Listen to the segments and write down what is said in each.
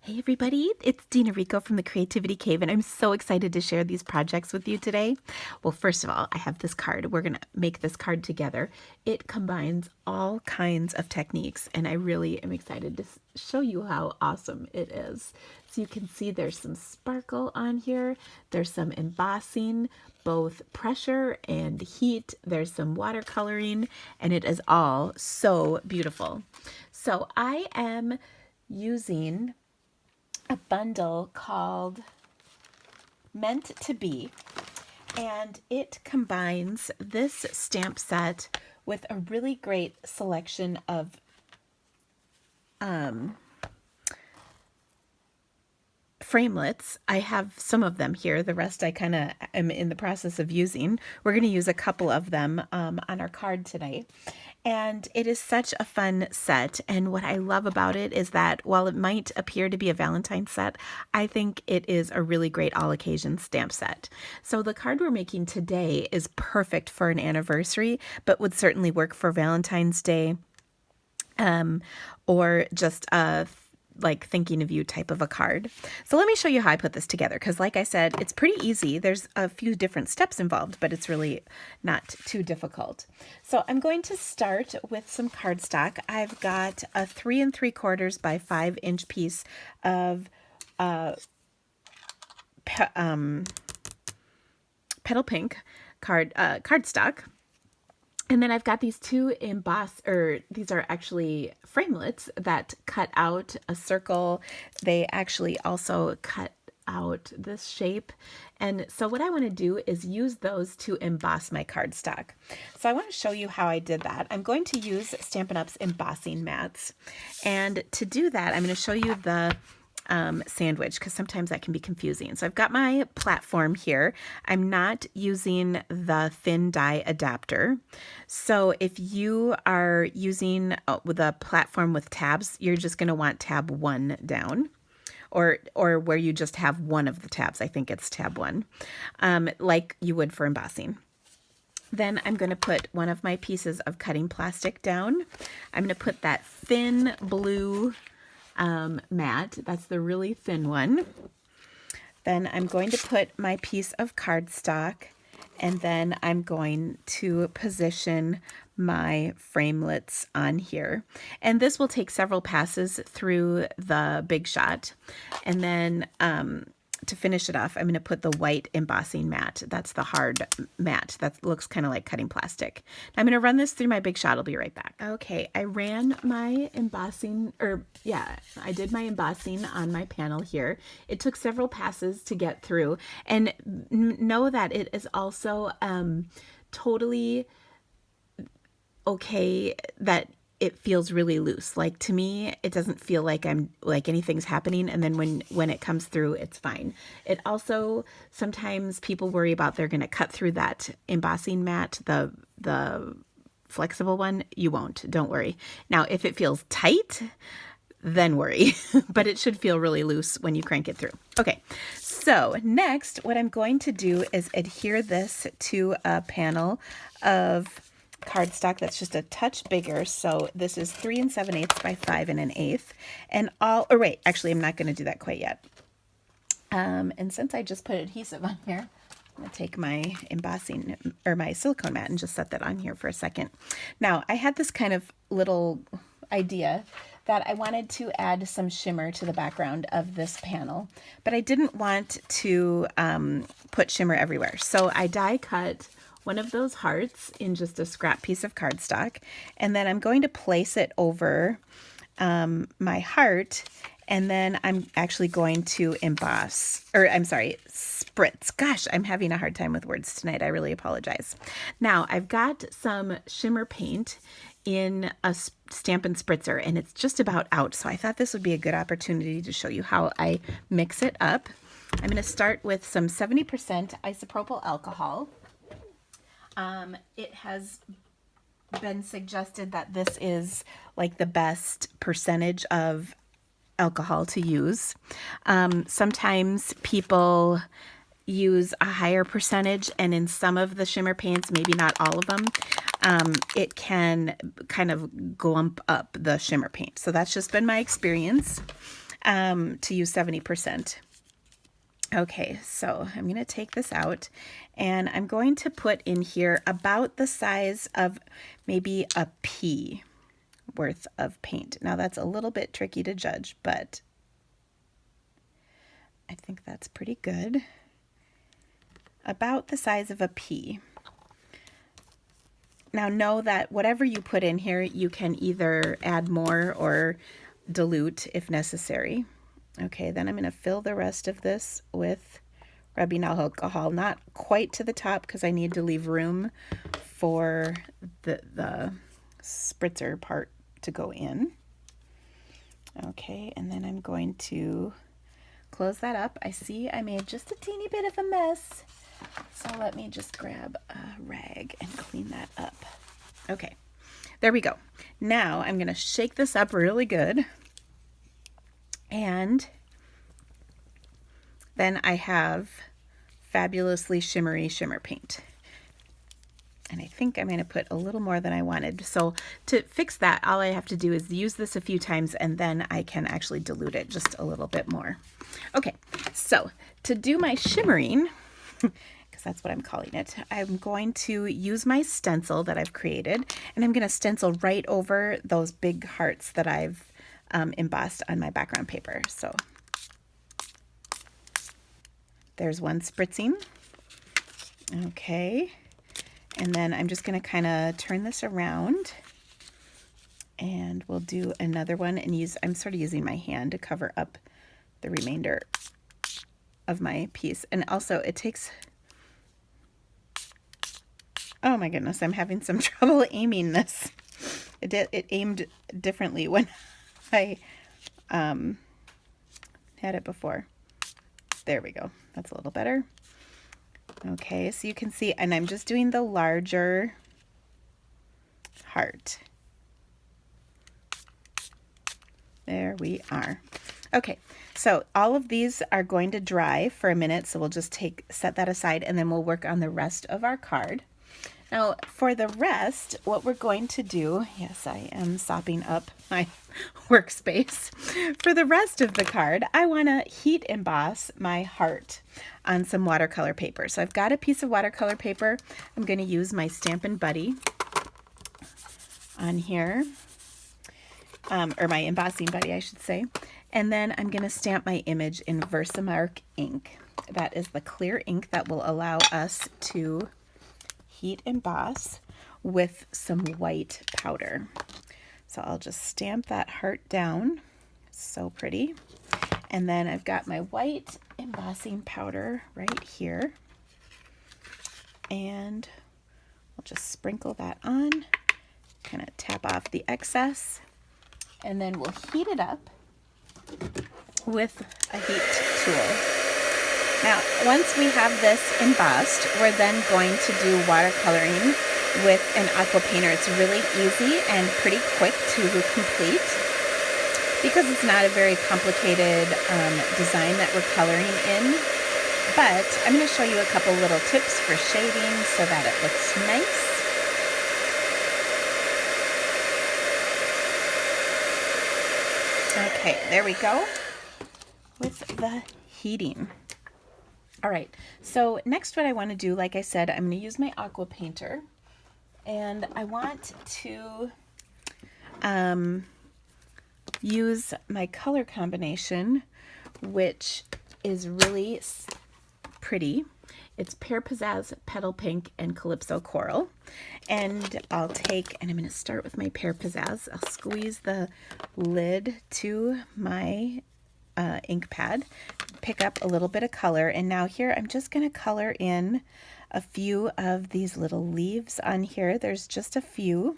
Hey everybody, it's Dina Rico from the Creativity Cave, and I'm so excited to share these projects with you today. Well, first of all, I have this card. We're going to make this card together. It combines all kinds of techniques, and I really am excited to show you how awesome it is. So you can see there's some sparkle on here, there's some embossing, both pressure and heat, there's some watercoloring, and it is all so beautiful. So I am using a bundle called Meant to Be, and it combines this stamp set with a really great selection of framelits. I have some of them here. The rest I kind of am in the process of using. We're going to use a couple of them on our card today. And it is such a fun set. And what I love about it is that while it might appear to be a Valentine's set, I think it is a really great all occasion stamp set. So the card we're making today is perfect for an anniversary, but would certainly work for Valentine's Day or just a like thinking of you type of a card. So let me show you how I put this together, because like I said, it's pretty easy. There's a few different steps involved, but it's really not too difficult. So I'm going to start with some cardstock. I've got a 3 3/4 by 5-inch piece of Petal Pink cardstock. And then I've got these two these are actually framelits that cut out a circle. They actually also cut out this shape. And so what I want to do is use those to emboss my cardstock. So I want to show you how I did that. I'm going to use Stampin' Up's embossing mats. And to do that, I'm going to show you the sandwich, because sometimes that can be confusing. So I've got my platform here. I'm not using the thin die adapter. So if you are using with a platform with tabs, you're just going to want tab 1 down. Or where you just have one of the tabs. I think it's tab 1, like you would for embossing. Then I'm going to put one of my pieces of cutting plastic down. I'm going to put that thin blue mat. That's the really thin one. Then I'm going to put my piece of cardstock, and then I'm going to position my framelits on here. And this will take several passes through the Big Shot. And then to finish it off, I'm going to put the white embossing mat. That's the hard mat. That looks kind of like cutting plastic. Now I'm going to run this through my Big Shot. I'll be right back. Okay, I ran my embossing, I did my embossing on my panel here. It took several passes to get through. And know that it is also totally okay that it feels really loose. Like, to me, it doesn't feel like anything's happening, and then when it comes through, it's fine. It also, sometimes people worry about they're going to cut through that embossing mat, the flexible one. You won't. Don't worry. Now, if it feels tight, then worry, but it should feel really loose when you crank it through. Okay, so next, what I'm going to do is adhere this to a panel of cardstock that's just a touch bigger. So this is 3 7/8 by 5 1/8, and actually I'm not going to do that quite yet. And since I just put adhesive on here, I'm going to take my embossing or my silicone mat and just set that on here for a second. Now, I had this kind of little idea that I wanted to add some shimmer to the background of this panel, but I didn't want to put shimmer everywhere. So I die cut one of those hearts in just a scrap piece of cardstock, and then I'm going to place it over my heart, and then I'm actually going to spritz. Gosh, I'm having a hard time with words tonight. I really apologize. Now, I've got some shimmer paint in a Stampin' Spritzer, and it's just about out, so I thought this would be a good opportunity to show you how I mix it up. I'm going to start with some 70% isopropyl alcohol. It has been suggested that this is like the best percentage of alcohol to use. Sometimes people use a higher percentage, and in some of the shimmer paints, maybe not all of them, it can kind of glump up the shimmer paint. So that's just been my experience. to use 70%. Okay, so I'm going to take this out and I'm going to put in here about the size of maybe a pea worth of paint. Now that's a little bit tricky to judge, but I think that's pretty good. About the size of a pea. Now know that whatever you put in here, you can either add more or dilute if necessary. Okay, then I'm going to fill the rest of this with rubbing alcohol, not quite to the top because I need to leave room for the spritzer part to go in. Okay, and then I'm going to close that up. I see I made just a teeny bit of a mess, so let me just grab a rag and clean that up. Okay, there we go. Now I'm going to shake this up really good. And then I have fabulously shimmery shimmer paint. And I think I'm going to put a little more than I wanted. So to fix that, all I have to do is use this a few times and then I can actually dilute it just a little bit more. Okay, so to do my shimmering, because that's what I'm calling it, I'm going to use my stencil that I've created, and I'm going to stencil right over those big hearts that I've embossed on my background paper. So there's one spritzing. Okay, and then I'm just going to kind of turn this around and we'll do another one and I'm sort of using my hand to cover up the remainder of my piece. And also it takes, oh my goodness, I'm having some trouble aiming this. It aimed differently when I had it before. There we go. That's a little better. Okay, so you can see, and I'm just doing the larger heart. There we are. Okay, so all of these are going to dry for a minute, so we'll just set that aside and then we'll work on the rest of our card. Now, for the rest, what we're going to do, yes, I am sopping up my workspace. For the rest of the card, I want to heat emboss my heart on some watercolor paper. So I've got a piece of watercolor paper. I'm going to use my Stampin' Buddy on here, or my Embossing Buddy, I should say. And then I'm going to stamp my image in Versamark ink. That is the clear ink that will allow us to heat emboss with some white powder. So I'll just stamp that heart down. So pretty. And then I've got my white embossing powder right here. And I'll just sprinkle that on, kind of tap off the excess, and then we'll heat it up with a heat tool. Now, once we have this embossed, we're then going to do watercoloring with an aqua painter. It's really easy and pretty quick to complete because it's not a very complicated design that we're coloring in. But I'm going to show you a couple little tips for shading so that it looks nice. Okay, there we go with the heating. All right, so next what I want to do, like I said, I'm going to use my aqua painter, and I want to use my color combination, which is really pretty. It's Pear Pizzazz, Petal Pink, and Calypso Coral. And I'll take, and I'm going to start with my Pear Pizzazz. I'll squeeze the lid to my ink pad, pick up a little bit of color, and now here I'm just going to color in a few of these little leaves on here. There's just a few,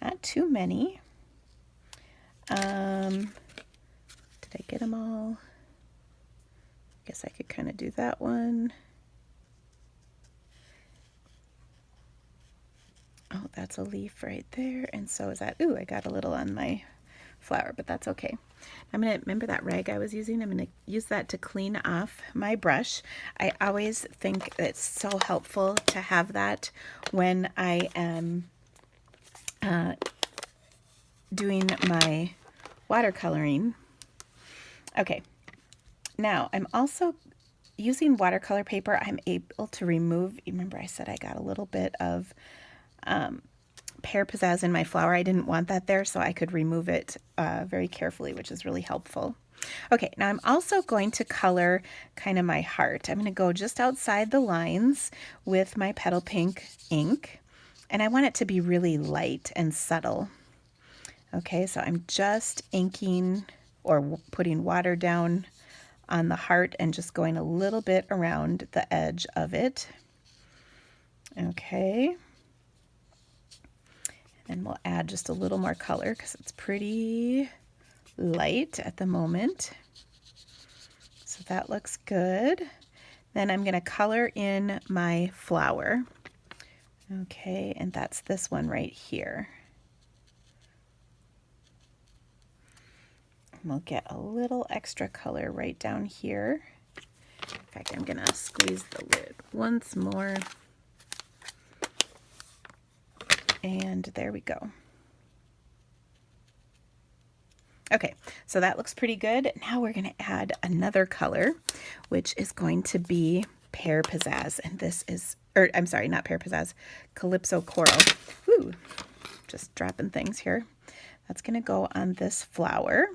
not too many. Did I get them all? I guess I could kind of do that one. Oh, that's a leaf right there, and so is that. Ooh, I got a little on my flower, but that's okay. I'm going to remember that rag I was using. I'm going to use that to clean off my brush. I always think it's so helpful to have that when I am doing my watercoloring, Okay, now I'm also using watercolor paper. I'm able to remove, remember I said I got a little bit of pear pizzazz in my flower. I didn't want that there, so I could remove it very carefully, which is really helpful. Okay, now I'm also going to color kind of my heart. I'm going to go just outside the lines with my Petal Pink ink, and I want it to be really light and subtle. Okay, so I'm just inking or putting water down on the heart and just going a little bit around the edge of it. Okay. And we'll add just a little more color because it's pretty light at the moment. So that looks good. Then I'm going to color in my flower. Okay, and that's this one right here. We'll get a little extra color right down here. In fact, I'm gonna squeeze the lid once more. And there we go. Okay, so that looks pretty good. Now we're gonna add another color, which is going to be Pear Pizzazz. And this is, or I'm sorry, not Pear Pizzazz, Calypso Coral. Woo, just dropping things here. That's gonna go on this flower.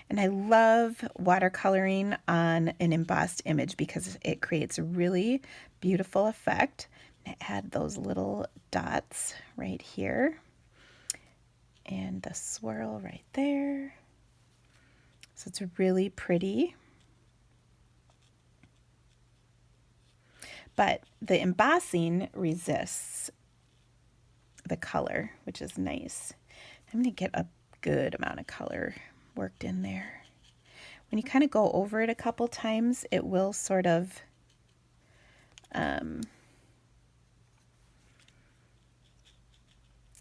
And I love watercoloring on an embossed image because it creates a really beautiful effect. I add those little dots right here and the swirl right there. So it's really pretty. But the embossing resists the color, which is nice. I'm going to get a good amount of color worked in there. When you kind of go over it a couple times, it will sort of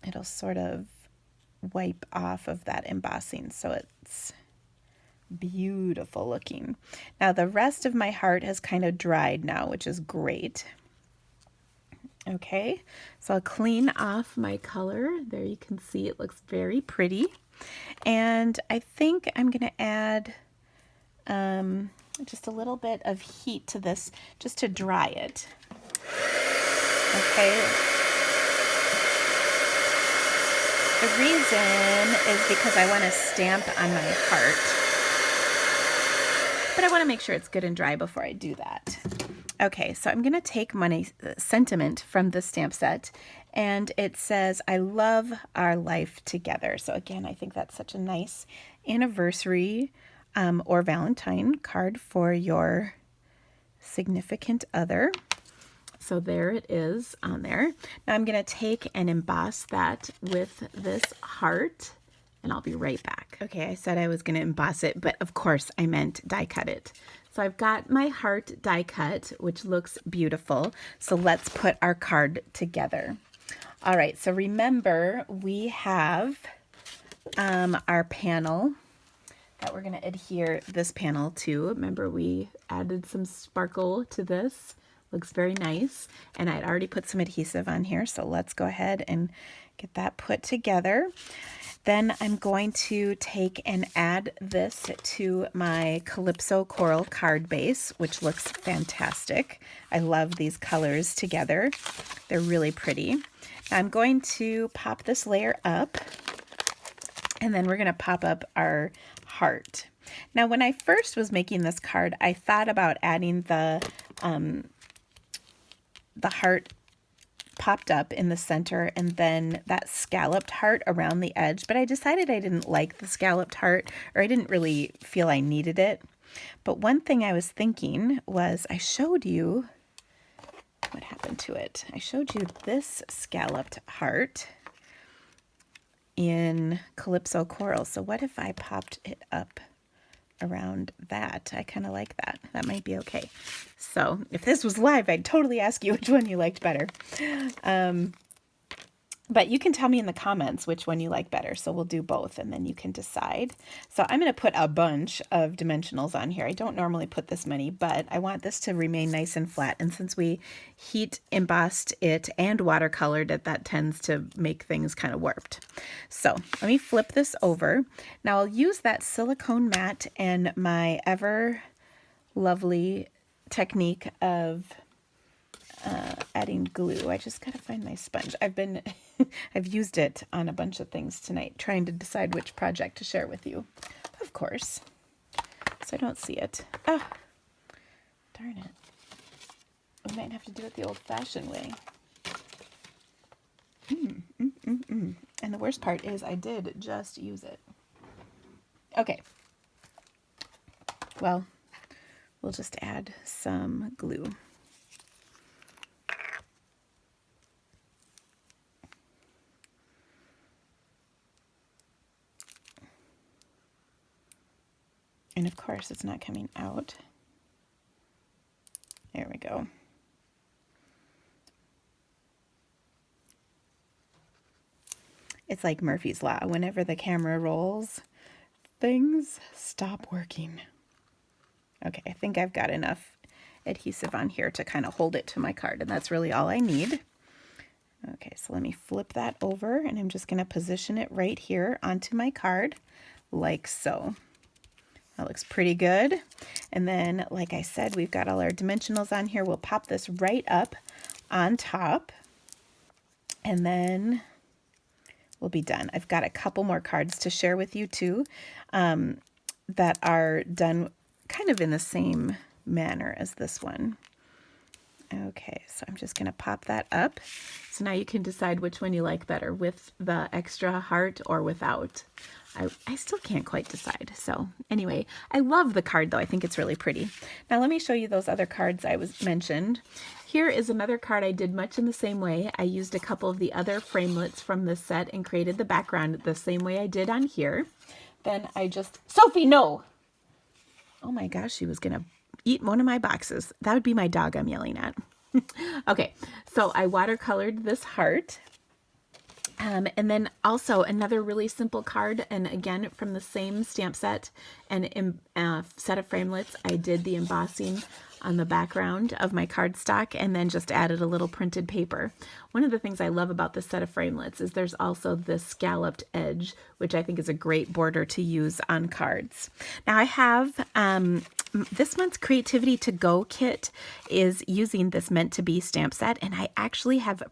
it'll sort of wipe off of that embossing, so it's beautiful looking. Now the rest of my heart has kind of dried now, which is great. Okay, so I'll clean off my color. There you can see it looks very pretty. And I think I'm going to add just a little bit of heat to this just to dry it. Okay. The reason is because I want to stamp on my heart. But I want to make sure it's good and dry before I do that. Okay, so I'm going to take my sentiment from the stamp set, and it says, "I love our life together." So again, I think that's such a nice anniversary or Valentine card for your significant other. So there it is on there. Now I'm going to take and emboss that with this heart, and I'll be right back. Okay, I said I was going to emboss it, but of course I meant die cut it. So I've got my heart die cut, which looks beautiful. So let's put our card together. All right, so remember we have our panel that we're going to adhere this panel to. Remember we added some sparkle to this. Looks very nice. And I'd already put some adhesive on here, so let's go ahead and get that put together. Then I'm going to take and add this to my Calypso Coral card base, which looks fantastic. I love these colors together. They're really pretty. Now I'm going to pop this layer up, and then we're going to pop up our heart. Now when I first was making this card, I thought about adding the heart popped up in the center and then that scalloped heart around the edge, but I decided I didn't like the scalloped heart, or I didn't really feel I needed it. But one thing I was thinking was I showed you what happened to it. I showed you this scalloped heart in Calypso Coral. So what if I popped it up around that? I kind of like that. That might be okay. So if this was live, I'd totally ask you which one you liked better. But you can tell me in the comments which one you like better. So we'll do both and then you can decide. So I'm going to put a bunch of dimensionals on here. I don't normally put this many, but I want this to remain nice and flat. And since we heat embossed it and watercolored it, that tends to make things kind of warped. So let me flip this over. Now I'll use that silicone mat and my ever lovely technique of adding glue. I just gotta find my sponge. I've used it on a bunch of things tonight, trying to decide which project to share with you, of course. So I don't see it. Ah, darn it. We might have to do it the old-fashioned way. And the worst part is I did just use it. Okay. Well, we'll just add some glue. And of course, it's not coming out. There we go. It's like Murphy's Law. Whenever the camera rolls, things stop working. Okay, I think I've got enough adhesive on here to kind of hold it to my card, and that's really all I need. Okay, so let me flip that over, and I'm just going to position it right here onto my card, like so. That looks pretty good. And then, like I said, we've got all our dimensionals on here. We'll pop this right up on top, and then we'll be done. I've got a couple more cards to share with you too, that are done kind of in the same manner as this one. Okay, so I'm just going to pop that up. So now you can decide which one you like better, with the extra heart or without. I still can't quite decide. So anyway, I love the card though. I think it's really pretty. Now let me show you those other cards I mentioned. Here is another card I did much in the same way. I used a couple of the other framelits from this set and created the background the same way I did on here. Then I just, Sophie, no! Oh my gosh, she was going to eat one of my boxes. That would be my dog I'm yelling at. Okay, so I watercolored this heart. And then also another really simple card, and again from the same stamp set and set of framelits, I did the embossing on the background of my cardstock and then just added a little printed paper. One of the things I love about this set of framelits is there's also this scalloped edge, which I think is a great border to use on cards. Now I have this month's Creativity to Go kit is using this Meant to Be stamp set, and I actually have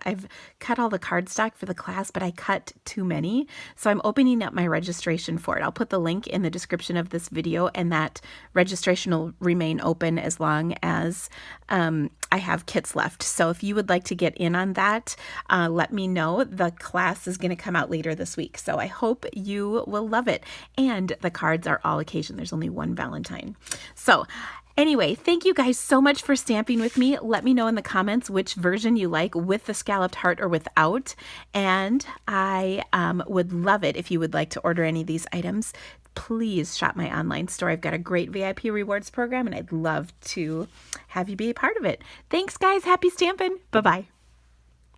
I've cut all the cardstock for the class, but I cut too many, so I'm opening up my registration for it. I'll put the link in the description of this video, and that registration will remain open as long as I have kits left. So if you would like to get in on that, let me know. The class is going to come out later this week, so I hope you will love it. And the cards are all occasion. There's only one Valentine. So anyway, thank you guys so much for stamping with me. Let me know in the comments which version you like, with the scalloped heart or without. And I would love it if you would like to order any of these items. Please shop my online store. I've got a great VIP rewards program, and I'd love to have you be a part of it. Thanks, guys. Happy stamping. Bye-bye.